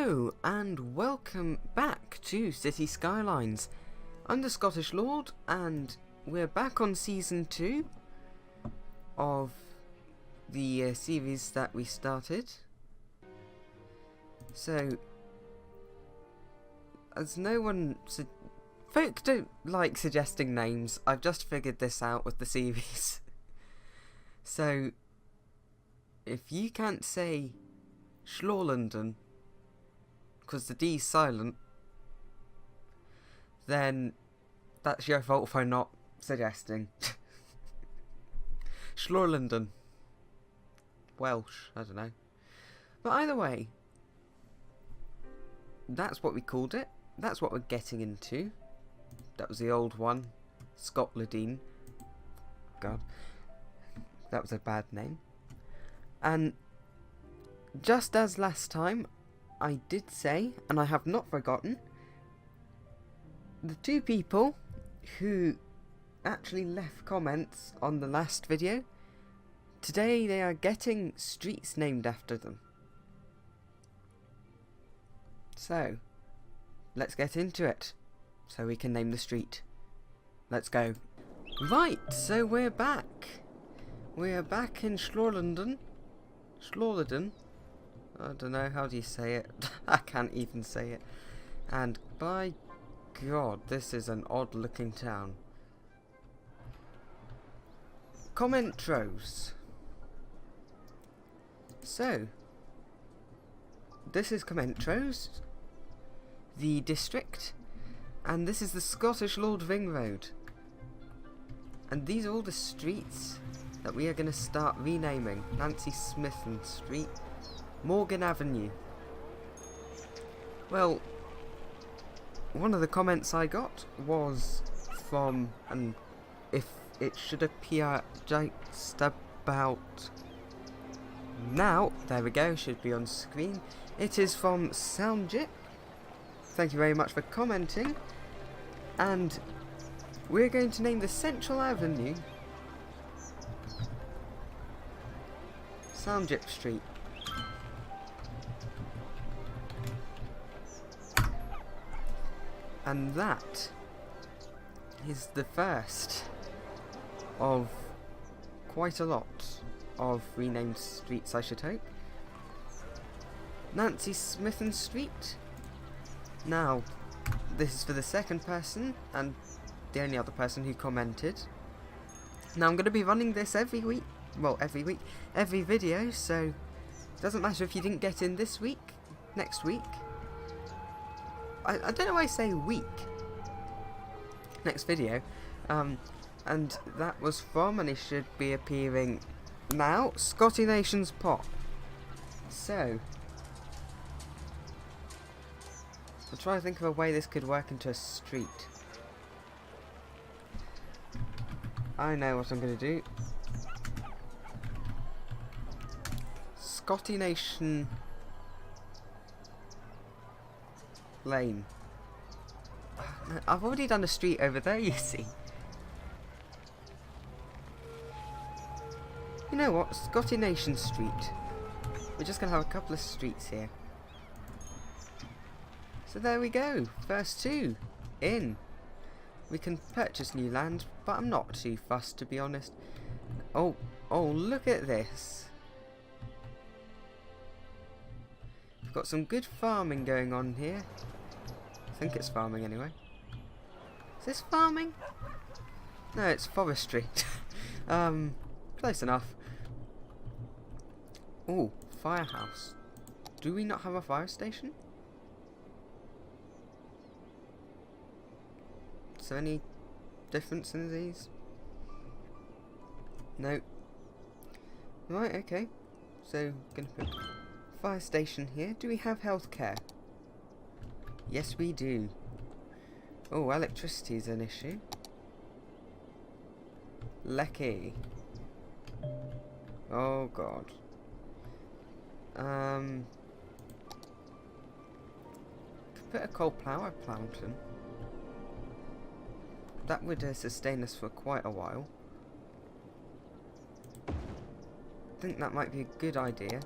Hello and welcome back to City Skylines. I'm the Scottish Lord and we're back on season 2 of the series that we started. So, as no one folk don't like suggesting names, I've just figured this out with the series. So, if you can't say Schlorlanden because the D's silent, then that's your fault for not suggesting. Schlorlanden. Welsh, I don't know. But either way, that's what we called it. That's what we're getting into. That was the old one. Scotlandine. God. That was a bad name. And just as last time, I did say, and I have not forgotten, the two people who actually left comments on the last video, today they are getting streets named after them. So, let's get into it, so we can name the street. Let's go. Right, so we're back. We're back in Schlorlanden. Schlorlanden? I don't know, how do you say it? I can't even say it. And by God, this is an odd looking town. Commentros. So, this is Commentros, the district, and this is the Scottish Lord Ring Road. And these are all the streets that we are going to start renaming. Nancy Smithson Street, Morgan Avenue. Well, one of the comments I got was from, and if it should appear just about now, there we go, should be on screen. It is from Soundjip. Thank you very much for commenting. And we're going to name the Central Avenue Soundjip Street. And that is the first of quite a lot of renamed streets, I should hope. Nancy Smithson Street. Now, this is for the second person and the only other person who commented. Now I'm going to be running this every week. Well, every video, so it doesn't matter if you didn't get in this week, next week. I don't know why I say week. Next video. And that was from, and it should be appearing now, Scotty Nations Pop. So, I'll try to think of a way this could work into a street. I know what I'm going to do. Scotty Nation Lane. I've already done a street over there, you see. You know what? Scotty Nation Street. We're just going to have a couple of streets here. So there we go. First two. In. We can purchase new land, but I'm not too fussed, to be honest. Oh, look at this. We've got some good farming going on here. I think it's farming anyway. Is this farming? No, it's forestry. Close enough. Oh, firehouse. Do we not have a fire station? Is there any difference in these? No. Right, okay. So, gonna put fire station here. Do we have healthcare? Yes, we do. Oh, electricity is an issue. Lecky. Oh God. Could put a coal power plant in. That would sustain us for quite a while. I think that might be a good idea.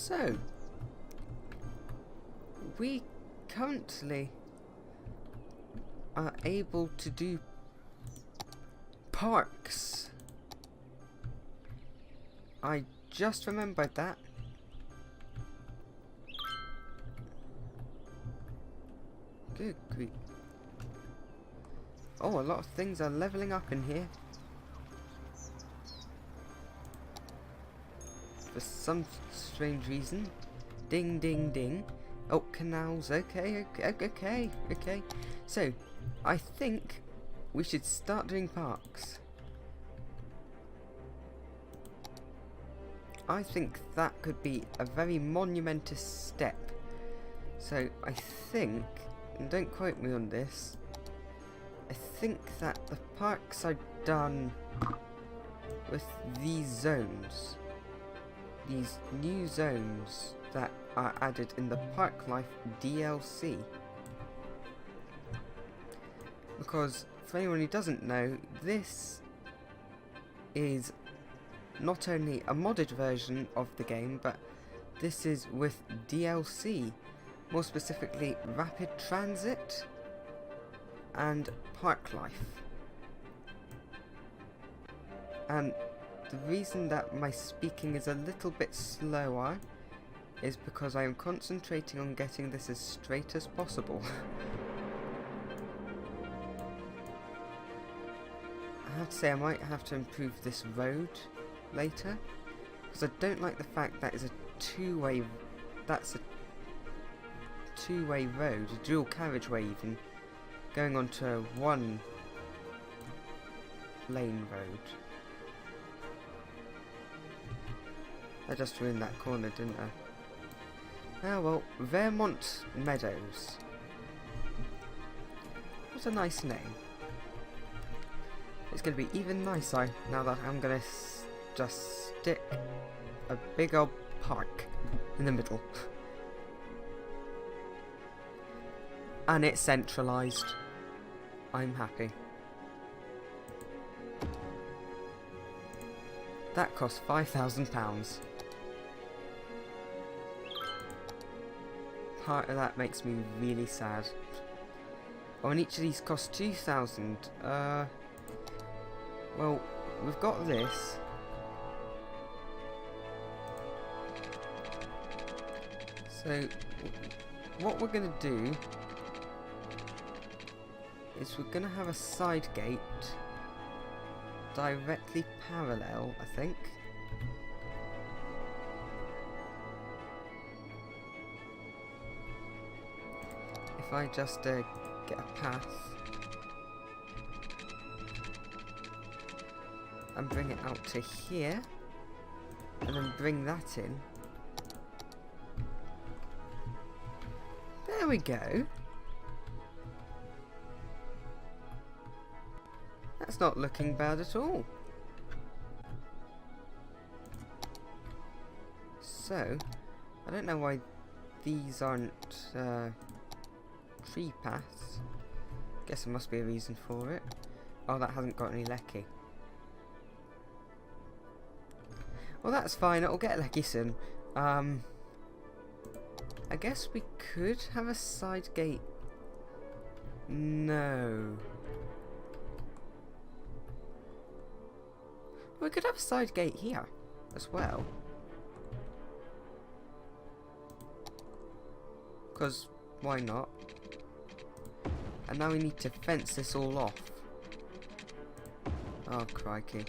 So, we currently are able to do parks. I just remembered that. Good grief. Oh, a lot of things are leveling up in here. For some strange reason. Ding, ding, ding. Oh, canals. Okay. So, I think we should start doing parks. I think that could be a very monumentous step. So, I think, and don't quote me on this, I think that the parks are done with these zones. These new zones that are added in the Park Life DLC. Because, for anyone who doesn't know, this is not only a modded version of the game, but this is with DLC. More specifically, Rapid Transit and Park Life. And the reason that my speaking is a little bit slower is because I am concentrating on getting this as straight as possible. I have to say I might have to improve this road later, because I don't like the fact that is a two-way, that's a two-way road, a dual carriageway even, going onto a one lane road. I just ruined that corner, didn't I? Oh well, Vermont Meadows. What a nice name. It's going to be even nicer now that I'm going to just stick a big old park in the middle. And it's centralised. I'm happy. That cost £5,000. Part of that makes me really sad. Oh, and each of these costs 2,000. Well, we've got this. So, what we're going to do is we're going to have a side gate directly parallel, I think. If I just get a path and bring it out to here, and then bring that in. There we go. That's not looking bad at all. So, I don't know why these aren't tree paths. Guess there must be a reason for it. Oh, that hasn't got any lecky. Well, that's fine. It'll get lecky soon. I guess we could have a side gate. No. We could have a side gate here as well. Because why not? And now we need to fence this all off. Oh, crikey.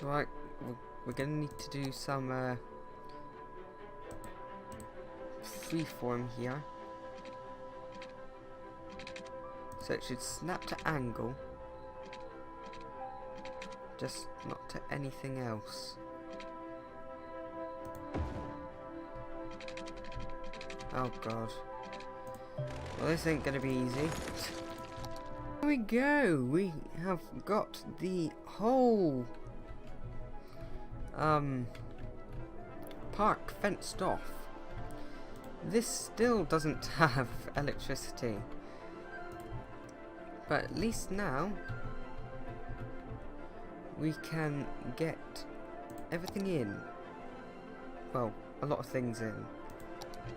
Right, we're going to need to do some freeform here. So it should snap to angle. Just not to anything else. Oh god. Well, this ain't gonna be easy. Here we go. We have got the whole park fenced off. This still doesn't have electricity, but at least now we can get everything in. Well, a lot of things in.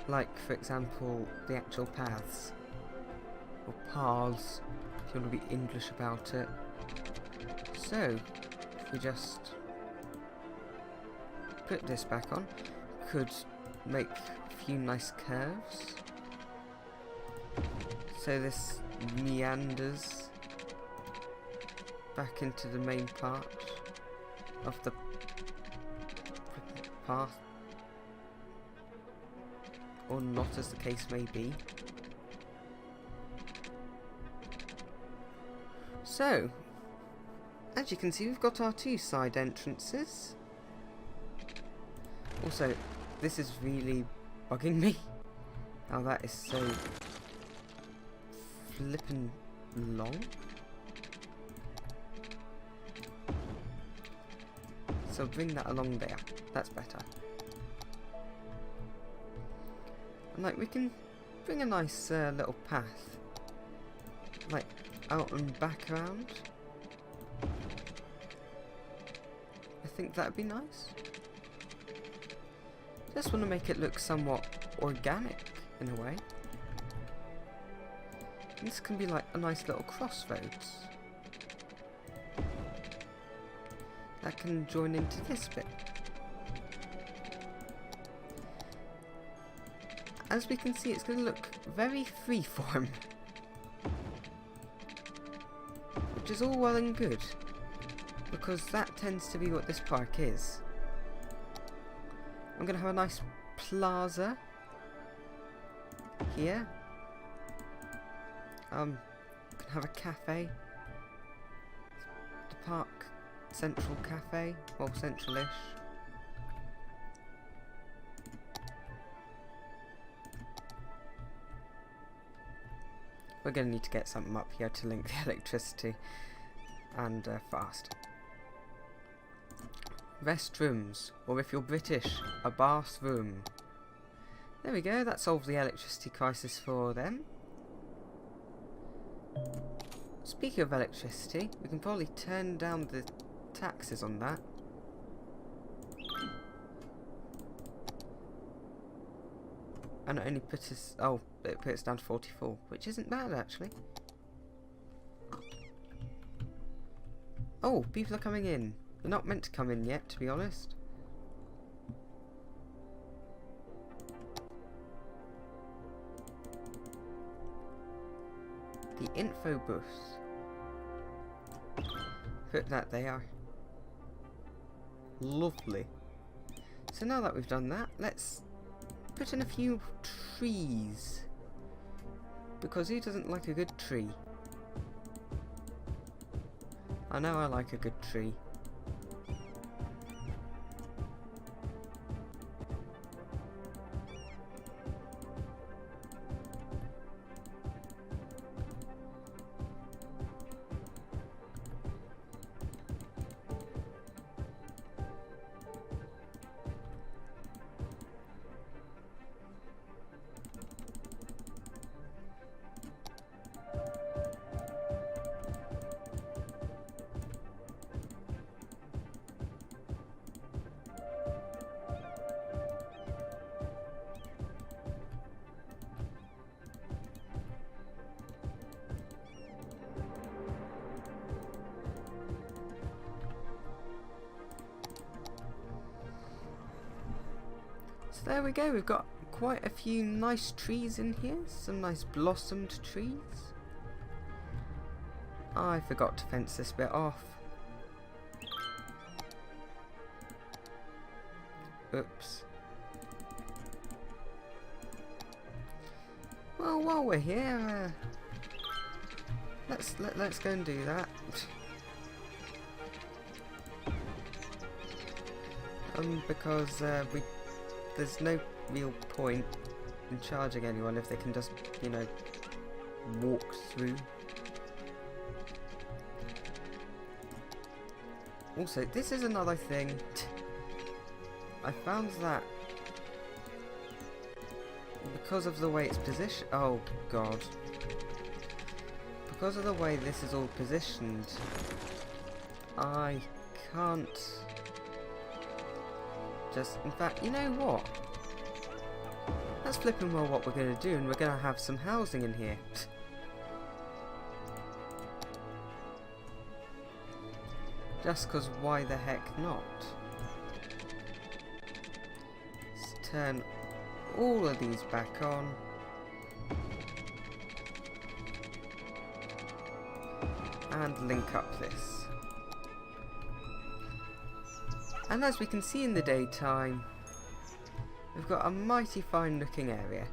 Like, for example, the actual paths. Or paths, if you want to be English about it. So, if we just put this back on, could make a few nice curves. So this meanders back into the main part of the path. Or not, as the case may be. So, as you can see, we've got our 2 side entrances. Also, this is really bugging me. Now that is so flippin' long. So bring that along there. That's better. And like, we can bring a nice little path, like, out and back around. I think that'd be nice. Just want to make it look somewhat organic in a way. And this can be like a nice little crossroads that can join into this bit. As we can see, it's going to look very freeform, which is all well and good, because that tends to be what this park is. I'm going to have a nice plaza here. Can have a cafe. The park central cafe, well, central-ish. We're going to need to get something up here to link the electricity, and fast. Restrooms, or if you're British, a bathroom. There we go, that solved the electricity crisis for them. Speaking of electricity, we can probably turn down the taxes on that. And it only put us, oh, it put us down to 44, which isn't bad actually. Oh, people are coming in. They're not meant to come in yet, to be honest. The info booth. Put that there. Lovely. So now that we've done that, let's put in a few trees. Because who doesn't like a good tree? I know I like a good tree. So there we go, we've got quite a few nice trees in here, some nice blossomed trees. I forgot to fence this bit off. Oops. Well, while we're here, let's go and do that. Because there's no real point in charging anyone if they can just, you know, walk through. Also, this is another thing. I found that because of the way it's positioned. Oh god. Because of the way this is all positioned, I can't just, in fact, you know what? That's flipping well what we're going to do, and we're going to have some housing in here. Just because why the heck not? Let's turn all of these back on. And link up this. And as we can see in the daytime, we've got a mighty fine looking area.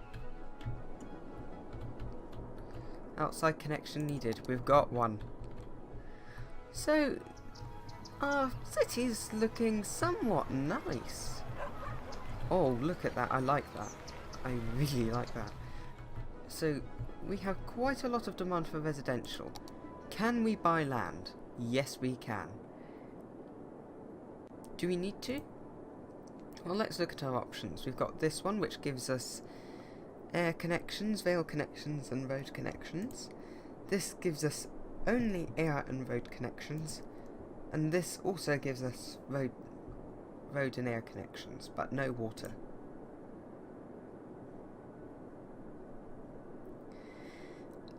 Outside connection needed. We've got one. So, our city's looking somewhat nice. Oh, look at that. I like that. I really like that. So, we have quite a lot of demand for residential. Can we buy land? Yes, we can. Do we need to? Well, let's look at our options. We've got this one, which gives us air connections, rail connections, and road connections. This gives us only air and road connections. And this also gives us road and air connections, but no water.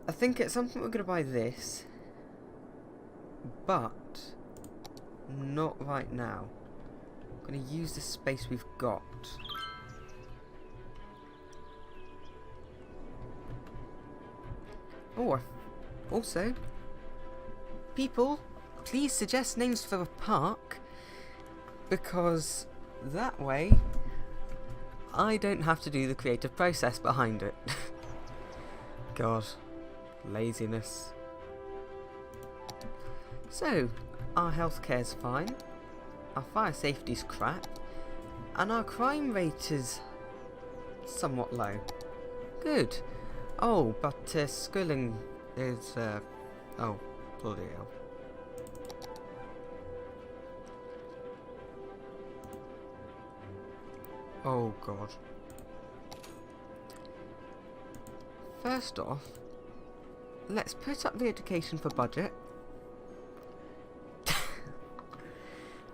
I think at some point we're going to buy this, but not right now. I'm going to use the space we've got. Oh, also, people, please suggest names for the park, because that way I don't have to do the creative process behind it. God, laziness. So, our healthcare's fine, our fire safety's crap, and our crime rate is somewhat low. Good. Oh, but schooling is, oh, bloody hell. Oh god. First off, let's put up the education for budget.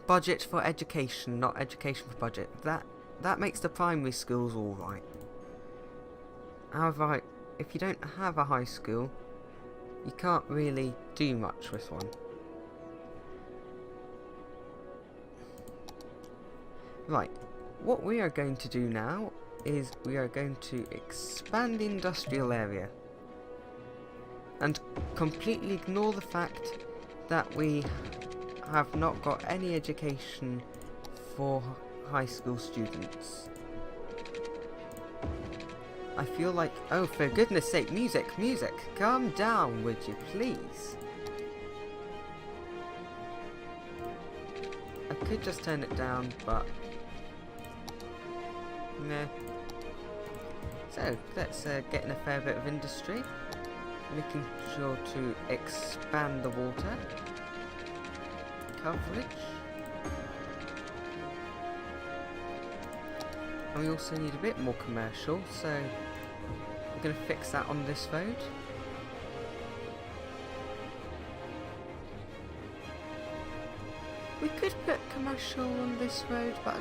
Budget for education, not education for budget. That makes the primary schools alright. However, if you don't have a high school, you can't really do much with one. Right, what we are going to do now is we are going to expand the industrial area and completely ignore the fact that we have not got any education for high school students. I feel like, oh, for goodness sake, music, calm down, would you please? I could just turn it down, but nah. So, let's get in a fair bit of industry, making sure to expand the water coverage. And we also need a bit more commercial, so we're going to fix that on this road. We could put commercial on this road, but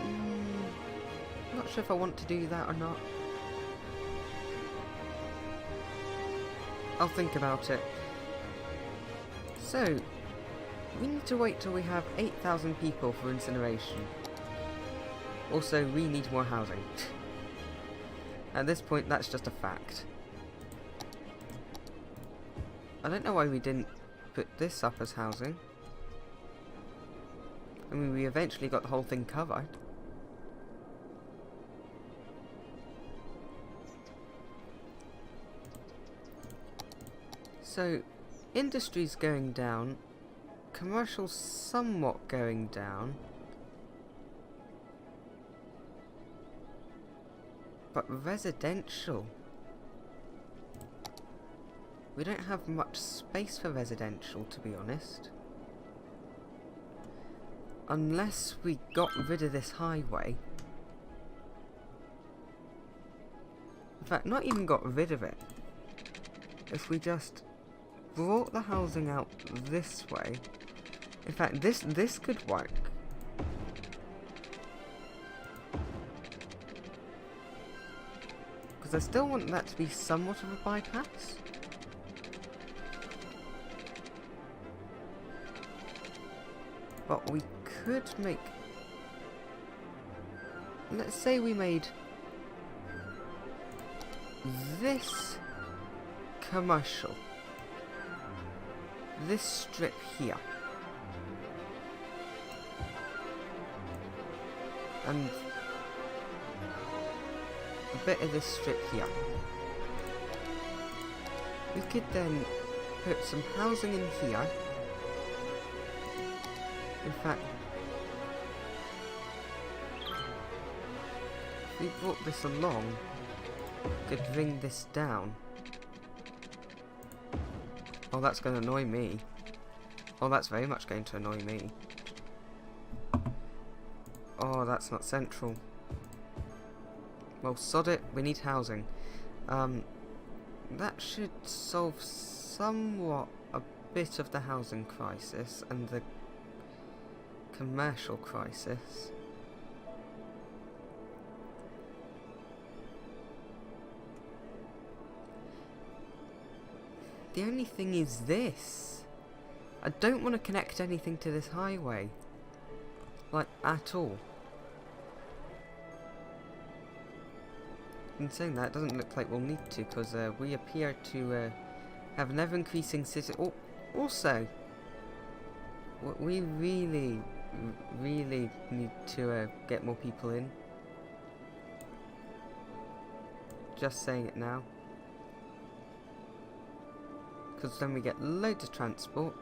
I'm not sure if I want to do that or not. I'll think about it. So, we need to wait till we have 8,000 people for incineration. Also, we need more housing. At this point, that's just a fact. I don't know why we didn't put this up as housing. I mean, we eventually got the whole thing covered. So, industry's going down. Commercial's somewhat going down. But residential, we don't have much space for residential, to be honest. Unless we got rid of this highway. In fact, not even got rid of it. If we just brought the housing out this way. In fact, this could work. Because I still want that to be somewhat of a bypass. But we could make... Let's say we made this commercial. This strip here. And a bit of this strip here. We could then put some housing in here. In fact, if we brought this along, we could bring this down. Oh, that's going to annoy me. Oh, that's very much going to annoy me. Oh, that's not central. Well, sod it, we need housing. That should solve somewhat a bit of the housing crisis and the commercial crisis. The only thing is this. I don't want to connect anything to this highway. Like, at all. In saying that, it doesn't look like we'll need to, because we appear to have an ever-increasing city. Oh, also, we really need to get more people in. Just saying it now. Because then we get loads of transport.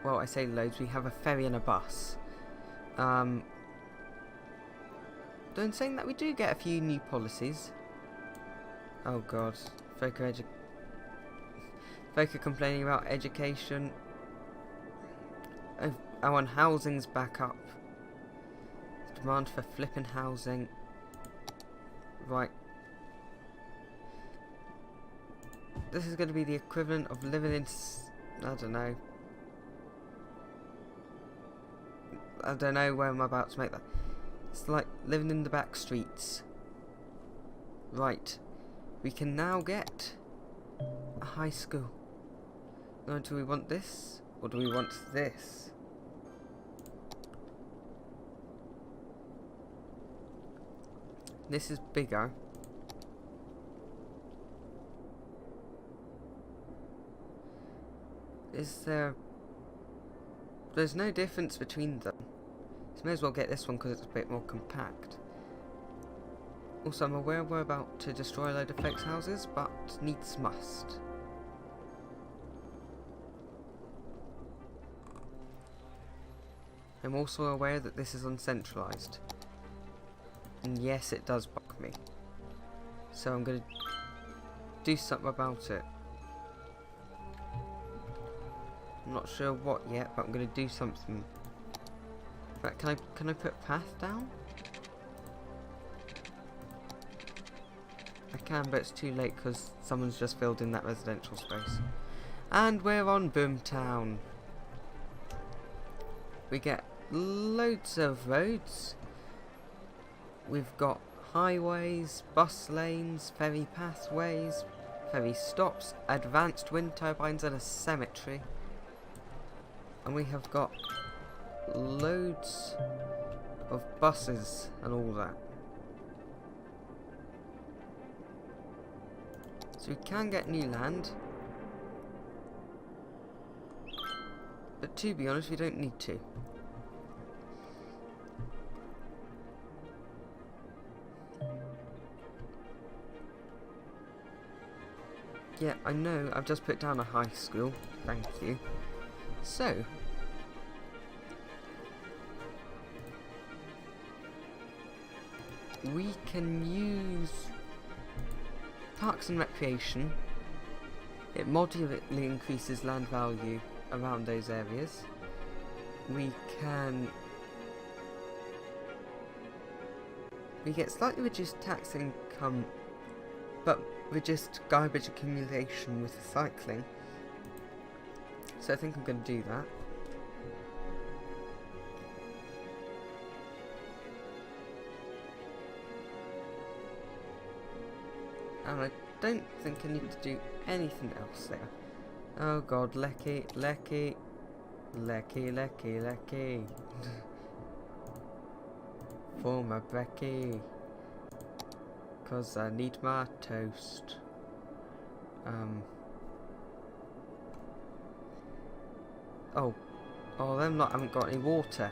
Well, I say loads, we have a ferry and a bus. Don't saying that we do get a few new policies. Oh god, folk are complaining about education. I want housing's back up. Demand for flipping housing. Right. This is going to be the equivalent of living in... I don't know where I'm about to make that. It's like living in the back streets. Right. We can now get a high school. Now, do we want this? Or do we want this? This is bigger. There's no difference between them. So may as well get this one because it's a bit more compact. Also, I'm aware we're about to destroy a load of folks' houses, but needs must. I'm also aware that this is uncentralized. And yes, it does bug me. So I'm going to do something about it. I'm not sure what yet, but I'm going to do something. But can I put path down? I can, but it's too late because someone's just filled in that residential space. And we're on Boomtown. We get loads of roads. We've got highways, bus lanes, ferry pathways, ferry stops, advanced wind turbines and a cemetery. And we have got loads of buses and all that. So we can get new land. But to be honest, we don't need to. Yeah, I know, I've just put down a high school. Thank you. So, we can use Parks and Recreation. It moderately increases land value around those areas. We get slightly reduced tax income, but reduced garbage accumulation with recycling. So I think I'm going to do that. And I don't think I need to do anything else there. Oh god, Lecky, Lecky, Lecky, Lecky, Lecky. For my Becky. 'Cause I need my toast. Oh, them lot haven't got any water.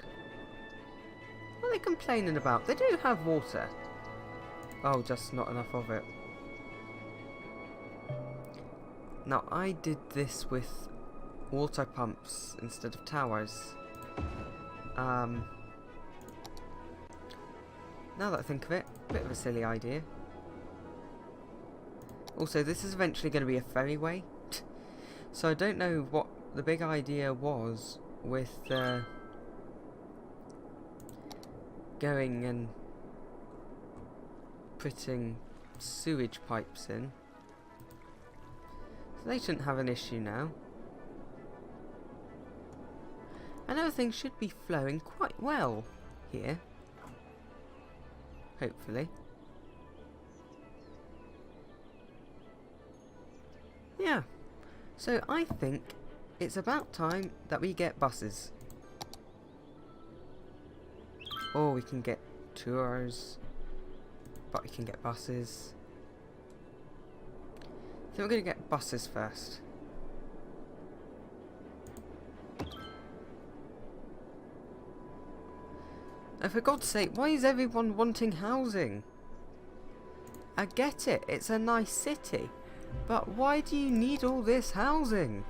What are they complaining about? They do have water. Oh, just not enough of it. Now, I did this with water pumps instead of towers. Now that I think of it, a bit of a silly idea. Also, this is eventually going to be a ferryway. So I don't know what the big idea was with going and putting sewage pipes in. So they shouldn't have an issue now. And everything should be flowing quite well here. Hopefully. Yeah. So I think it's about time that we get buses. Or we can get tours. But we can get buses. I think we're going to get buses first. And for God's sake, why is everyone wanting housing? I get it, it's a nice city. But why do you need all this housing?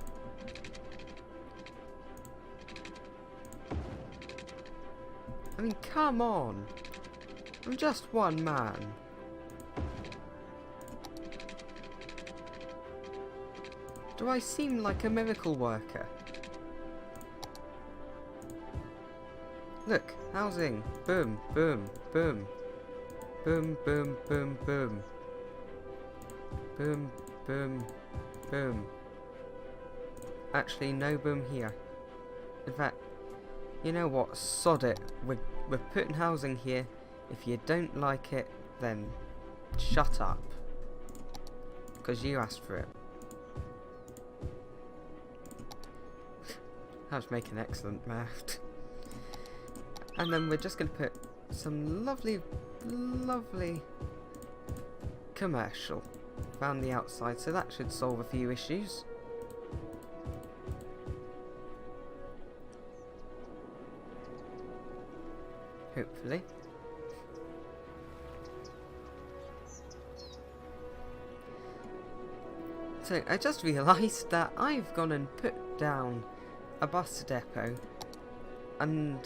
I mean, come on. I'm just one man. Do I seem like a miracle worker? Look, housing. Boom, boom, boom. Boom, boom, boom, boom. Boom, boom, boom. Actually, no boom here. In fact, you know what? Sod it. We're putting housing here. If you don't like it, then shut up. Because you asked for it. I was making excellent math. And then we're just going to put some lovely, lovely commercial around the outside. So that should solve a few issues. Hopefully. So I just realised that I've gone and put down a bus depot and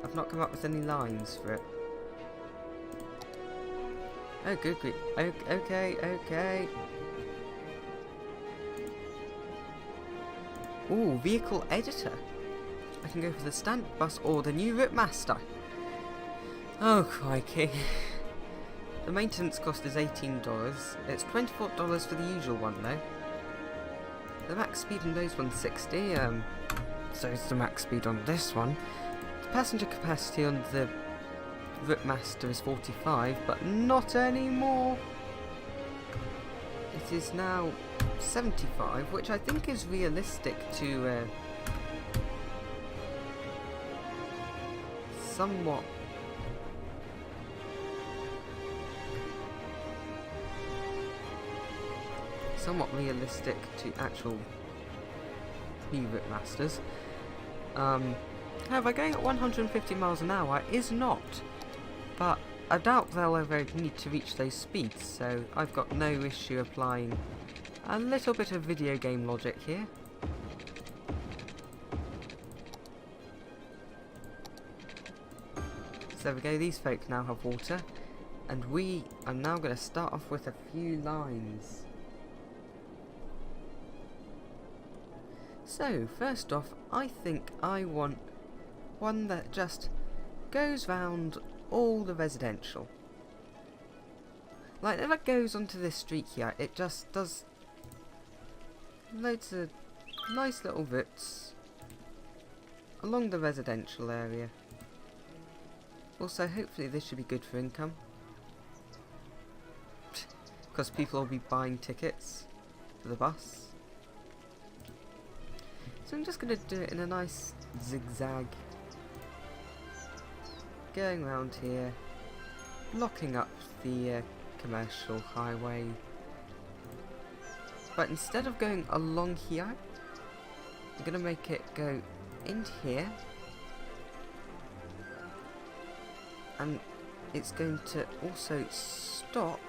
I've not come up with any lines for it. Oh good, good. Okay, okay. Ooh, vehicle editor. I can go for the standard bus or the new Routemaster. Oh crikey. The maintenance cost is $18. It's $24 for the usual one though. The max speed on those one's 60, so is the max speed on this one. The passenger capacity on the Routemaster is 45, but not anymore. It is now 75, which I think is realistic to somewhat realistic to actual new Routemasters. However, going at 150 miles an hour is not, but I doubt they'll ever need to reach those speeds, so I've got no issue applying a little bit of video game logic here. So there we go, these folk now have water, and we are now going to start off with a few lines. So, first off, I think I want one that just goes round all the residential. Like, never goes onto this street here, it just does loads of nice little routes along the residential area. Also, hopefully this should be good for income. because people will be buying tickets for the bus. So I'm just going to do it in a nice zigzag, going around here, blocking up the commercial highway. But instead of going along here, I'm going to make it go into here, and it's going to also stop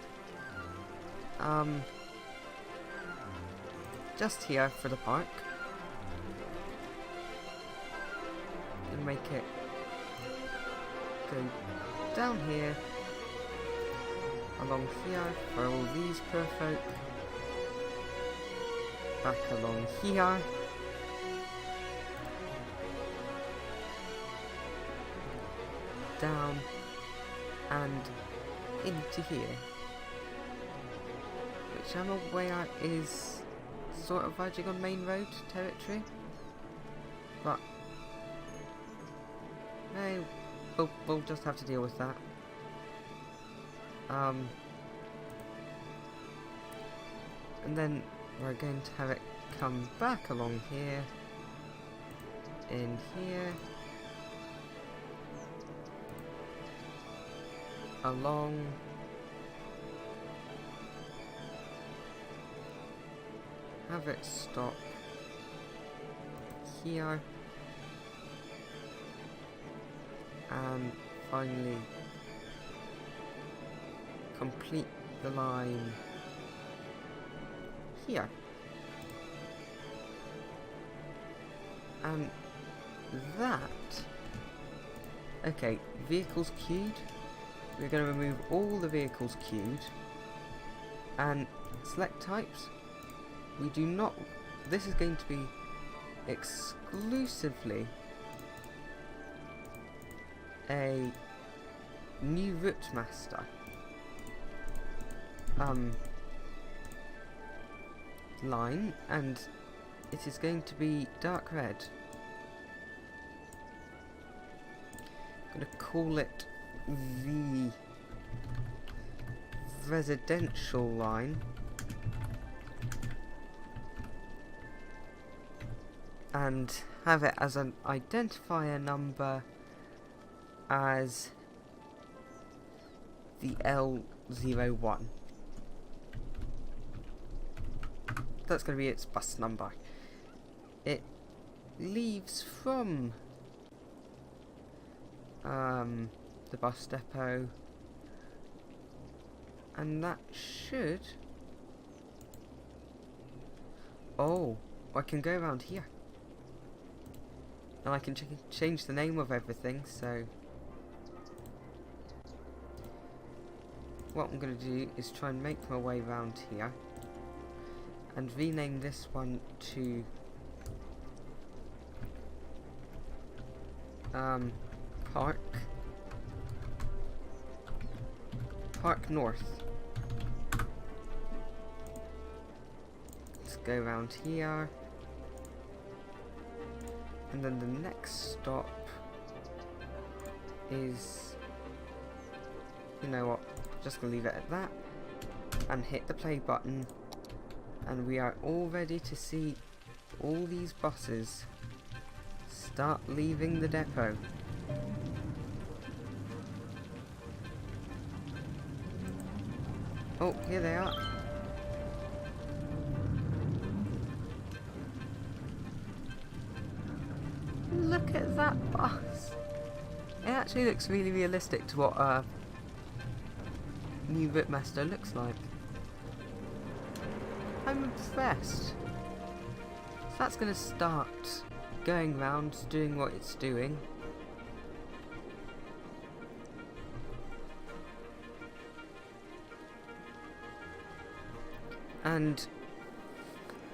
just here for the park. And make it go down here, along here for all these poor folk, back along here, down and into here, which I'm aware is sort of verging on main road territory, but we'll just have to deal with that. And then we're going to have it come back along here, in here, along, have it stop here, and finally complete the line here. And that, okay, vehicles queued. We're going to remove all the vehicles queued and select types. We do not, this is going to be exclusively a new Routemaster line, and it is going to be dark red. I'm going to call it the residential line, and have it as an identifier number as the L01. That's going to be its bus number. It leaves from the bus depot, and that should... Oh, I can go around here. And I can change the name of everything, so... What I'm going to do is try and make my way around here and rename this one to Park North. Let's go around here, and then the next stop is, you know what, just gonna leave it at that and hit the play button, and we are all ready to see all these buses start leaving the depot. Oh, here they are. Look at that bus. It actually looks really realistic to what a new Routemaster looks like. I'm impressed. So that's going to start going round, doing what it's doing. And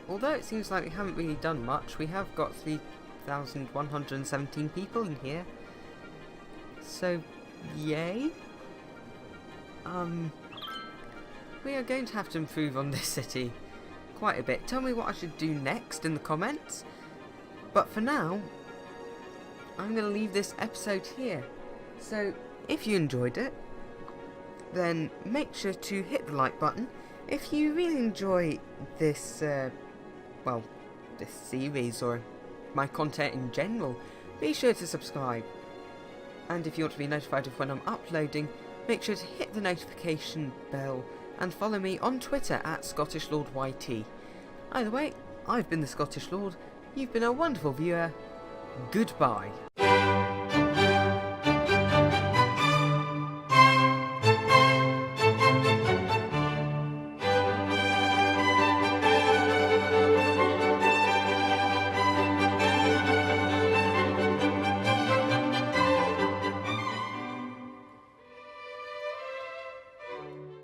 although it seems like we haven't really done much, we have got 3,117 people in here. So, yay. We are going to have to improve on this city quite a bit. Tell me what I should do next in the comments. But for now, I'm going to leave this episode here. So, if you enjoyed it, then make sure to hit the like button If you really enjoy this, well, this series or my content in general, be sure to subscribe. And if you want to be notified of when I'm uploading, make sure to hit the notification bell and follow me on Twitter at ScottishLordYT. Either way, I've been the Scottish Lord, you've been a wonderful viewer, goodbye.